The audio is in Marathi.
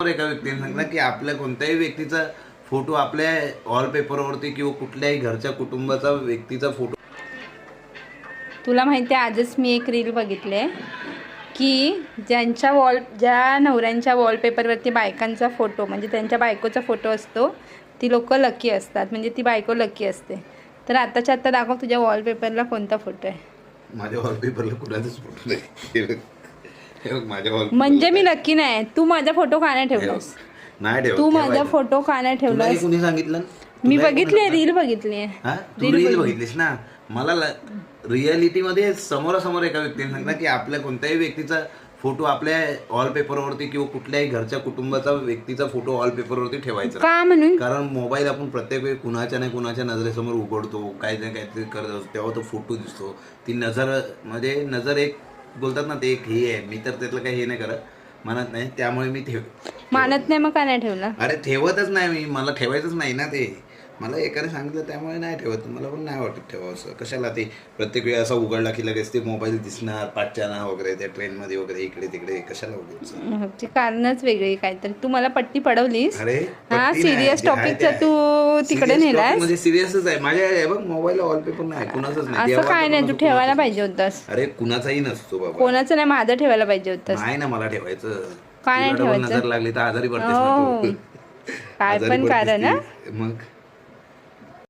समोरासमोर एका व्यक्तीने सांगितलं की आपल्या कोणत्याही व्यक्तीचा फोटो आपल्या वॉलपेपरवरती किंवा कुठल्याही घरच्या कुटुंबाचा व्यक्तीचा फोटो. तुला माहिती आहे, आजच मी एक रील बघितले की ज्या नवऱ्यांच्या वॉलपेपरवरती बायकांचा फोटो म्हणजे त्यांच्या बायकोचा फोटो असतो ती लोक लकी असतात, म्हणजे ती बायको लकी असते. तर आत्ताच्या आत्ता दाखव तुझ्या वॉलपेपरला कोणता फोटो आहे. माझ्या वॉलपेपरला कुणाचाच फोटो नाही. हे बघ माझ्या म्हणजे मी लकी नाही. तू माझा फोटो का नाही ठेवलास? नाही ठेव. तू माझा फोटो का नाही ठेवलास? कुणी सांगितलं? मी बघितली रील बघितली. रील बघितलीस ना. मला रियालिटी मध्ये समोरासमोर एका व्यक्तीने सांगितलं की आपल्या कोणत्याही व्यक्तीचा फोटो आपल्या वॉलपेपरवरती किंवा कुठल्याही घरच्या कुटुंबाचा व्यक्तीचा फोटो वॉलपेपरवरती ठेवायचा. का म्हणून? कारण मोबाईल आपण प्रत्येक वेळी कुणाच्या नाही कुणाच्या नजरेसमोर उघडतो, काही ना काहीतरी करत असतो, तेव्हा तो फोटो दिसतो. ती नजर एक बोलतात ना, ते एक हे आहे. मी तर त्यातलं काही हे नाही करत, म्हणत नाही, त्यामुळे मी मानत नाही. मग का नाही ठेवला? अरे ठेवतच नाही मी, मला ठेवायचंच नाही ना. ते मला एकाने सांगितलं त्यामुळे नाही ठेवत. मला पण नाही वाटत ठेवा असं. कशाला ते प्रत्येक वेळी असा उघडला की लगेच ते मोबाईल दिसणार पाठच्याना वगैरे, त्या ट्रेनमध्ये वगैरे, इकडे तिकडे, कशाला उघडायचं? ती कारणच वेगळी काहीतरी. तू मला पट्टी पडवलीस. अरे हा सिरियस टॉपिकचा तू तिकडे नेलास. म्हणजे सिरियसच आहे. माझ्या बघ मोबाईलला वॉलपेपर नाही, कुणाचाच नाही. असं काय नाही, तू ठेवायला पाहिजे होतास. अरे कुणाचाही नसतो बाबा. कोणाचं नाही, माझं ठेवायला पाहिजे होतास. नाही ना, मला ठेवायचं. काय नाही ठेवायचं? नजर लागली तर आजारी पडतेस ना तू. काय पण कारण. मग